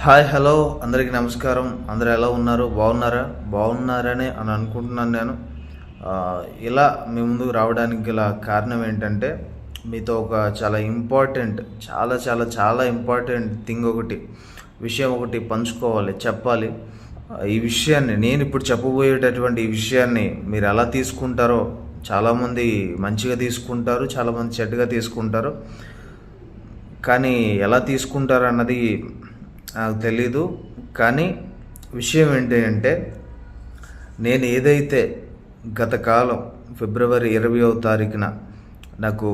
Hi hello అందరికీ నమస్కారం. అందరూ ఎలా ఉన్నారు? బాగున్నారని అనుకుంటున్నాను. నేను ఇలా మీ ముందుకు రావడానికి గల కారణం ఏంటంటే, మీతో ఒక చాలా ఇంపార్టెంట్ చాలా ఇంపార్టెంట్ విషయం ఒకటి పంచుకోవాలి, చెప్పాలి. ఈ విషయాన్ని నేను ఇప్పుడు చెప్పబోయేటటువంటి ఈ విషయాన్ని మీరు ఎలా తీసుకుంటారో, చాలామంది మంచిగా తీసుకుంటారు, చాలామంది చెడ్డగా తీసుకుంటారు. కానీ ఎలా తీసుకుంటారు అన్నది నాకు తెలీదు. కానీ విషయం ఏంటంటే, నేను ఏదైతే గత కాలం ఫిబ్రవరి 20వ తారీఖున నాకు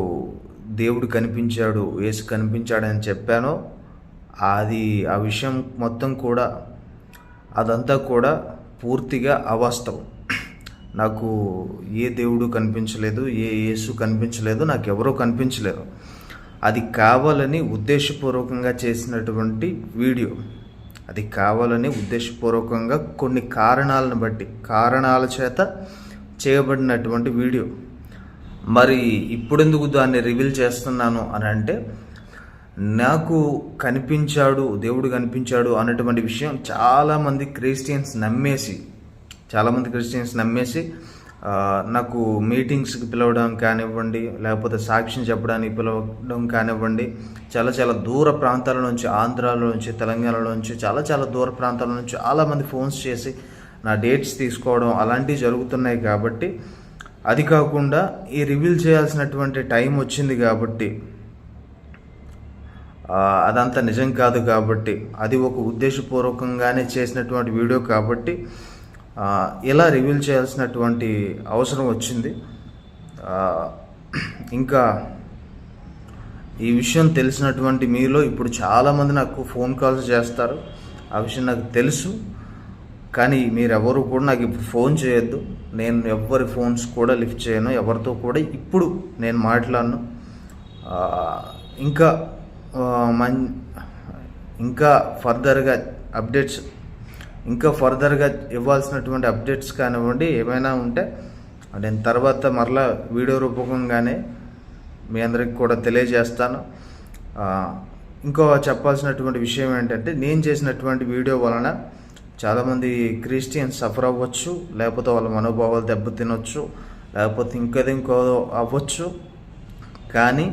దేవుడు కనిపించాడు, యేసు కనిపించాడని చెప్పానో, ఆ విషయం మొత్తం కూడా అదంతా కూడా పూర్తిగా అవాస్తవం. నాకు ఏ దేవుడు కనిపించలేదు, ఏ యేసు కనిపించలేదు, నాకు ఎవరూ కనిపించలేదు. అది కావాలని ఉద్దేశపూర్వకంగా చేసినటువంటి వీడియో. అది కావాలని ఉద్దేశపూర్వకంగా కొన్ని కారణాల చేత చేయబడినటువంటి వీడియో. మరి ఇప్పుడెందుకు దాన్ని రివీల్ చేస్తున్నాను అని అంటే, నాకు దేవుడు కనిపించాడు అన్నటువంటి విషయం చాలామంది క్రిస్టియన్స్ నమ్మేసి నాకు మీటింగ్స్కి పిలవడం కానివ్వండి, లేకపోతే సాక్ష్యం చెప్పడానికి పిలవడం కానివ్వండి, చాలా దూర ప్రాంతాల నుంచి, ఆంధ్రాలో నుంచి, తెలంగాణలో నుంచి, చాలా దూర ప్రాంతాల నుంచి చాలామంది ఫోన్స్ చేసి నా డేట్స్ తీసుకోవడం అలాంటివి జరుగుతున్నాయి. కాబట్టి అది కాకుండా ఈ రివీల్ చేయాల్సినటువంటి టైం వచ్చింది కాబట్టి, అదంతా నిజం కాదు కాబట్టి, అది ఒక ఉద్దేశపూర్వకంగానే చేసినటువంటి వీడియో కాబట్టి ఇలా రివీల్ చేయాల్సినటువంటి అవసరం వచ్చింది. ఇంకా ఈ విషయం తెలిసినటువంటి మీలో ఇప్పుడు చాలామంది నాకు ఫోన్ కాల్స్ చేస్తారు. ఆ విషయం నాకు తెలుసు. కానీ మీరెవరు కూడా నాకు ఇప్పుడు ఫోన్ చేయొద్దు. నేను ఎవరి ఫోన్స్ కూడా లిఫ్ట్ చేయను, ఎవరితో కూడా ఇప్పుడు నేను మాట్లాడను. ఇంకా ఫర్దర్గా ఇవ్వాల్సినటువంటి అప్డేట్స్ కానివ్వండి, ఏమైనా ఉంటే నేను తర్వాత మరలా వీడియో రూపకంగానే మీ అందరికి కూడా తెలియజేస్తాను. ఇంకో చెప్పాల్సినటువంటి విషయం ఏంటంటే, నేను చేసినటువంటి వీడియో వలన చాలామంది క్రిస్టియన్స్ సఫర్ అవ్వచ్చు, లేకపోతే వాళ్ళ మనోభావాలు దెబ్బతినొచ్చు, లేకపోతే ఇంకో అవ్వచ్చు. కానీ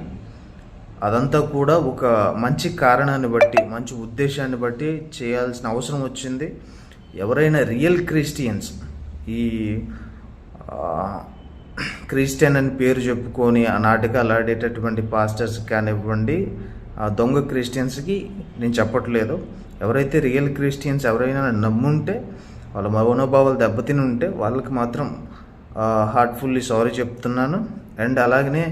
అదంతా కూడా ఒక మంచి కారణాన్ని బట్టి, మంచి ఉద్దేశాన్ని బట్టి చేయాల్సిన అవసరం వచ్చింది. ఎవరైనా రియల్ క్రిస్టియన్స్, ఈ క్రిస్టియన్ అని పేరు చెప్పుకొని ఆ నాటకాలు ఆడేటటువంటి పాస్టర్స్ కానివ్వండి, దొంగ క్రిస్టియన్స్కి నేను చెప్పట్లేదు. ఎవరైతే రియల్ క్రిస్టియన్స్ ఎవరైనా నమ్ముంటే, వాళ్ళ మనోభావాలు దెబ్బతిని ఉంటే వాళ్ళకి మాత్రం హార్ట్ఫుల్లీ సారీ చెప్తున్నాను. అండ్ అలాగనే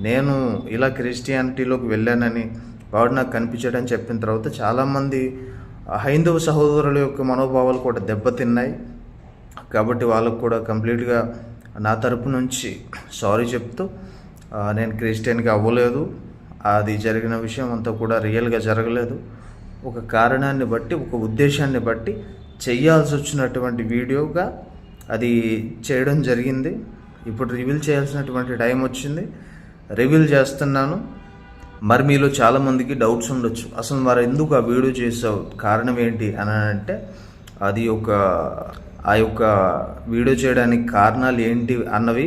నేను ఇలా క్రిస్టియానిటీలోకి వెళ్ళానని, వాడు నాకు కనిపించాడని చెప్పిన తర్వాత చాలామంది హైందవ సహోదరుల యొక్క మనోభావాలు కూడా దెబ్బతిన్నాయి. కాబట్టి వాళ్ళకు కూడా కంప్లీట్గా నా తరపు నుంచి సారీ చెప్తూ, నేను క్రిస్టియన్గా అవ్వలేదు, అది జరిగిన విషయం అంతా కూడా రియల్గా జరగలేదు. ఒక కారణాన్ని బట్టి, ఒక ఉద్దేశాన్ని బట్టి చేయాల్సి వచ్చినటువంటి వీడియోగా అది చేయడం జరిగింది. ఇప్పుడు రివీల్ చేయాల్సినటువంటి టైం వచ్చింది, రివీల్ చేస్తున్నాను. మరి మీలో చాలామందికి డౌట్స్ ఉండొచ్చు, అసలు మరి ఎందుకు ఆ వీడియో చేసావు, కారణం ఏంటి అని అంటే, ఆ యొక్క వీడియో చేయడానికి కారణాలు ఏంటి అన్నవి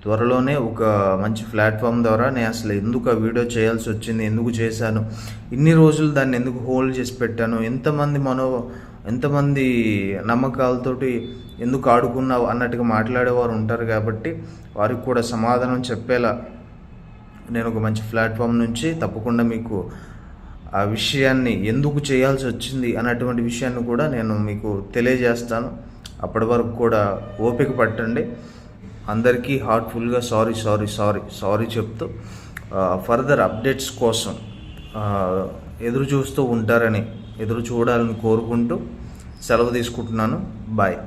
త్వరలోనే ఒక మంచి ప్లాట్ఫామ్ ద్వారా నేను అసలు ఎందుకు ఆ వీడియో చేయాల్సి వచ్చింది, ఎందుకు చేశాను, ఇన్ని రోజులు దాన్ని ఎందుకు హోల్డ్ చేసి పెట్టాను, ఎంతమంది నమ్మకాలతోటి ఎందుకు ఆడుకున్నావు అన్నట్టుగా మాట్లాడేవారు ఉంటారు. కాబట్టి వారికి కూడా సమాధానం చెప్పేలా నేను ఒక మంచి ప్లాట్ఫామ్ నుంచి తప్పకుండా మీకు ఆ విషయాన్ని ఎందుకు చేయాల్సి వచ్చింది అన్నటువంటి విషయాన్ని కూడా నేను మీకు తెలియజేస్తాను. అప్పటి వరకు కూడా ఓపిక పట్టండి. అందరికీ హార్ట్ఫుల్గా సారీ చెప్తూ ఫర్దర్ అప్డేట్స్ కోసం ఎదురు చూడాలని కోరుకుంటూ సెలవు తీసుకుంటున్నాను. బాయ్.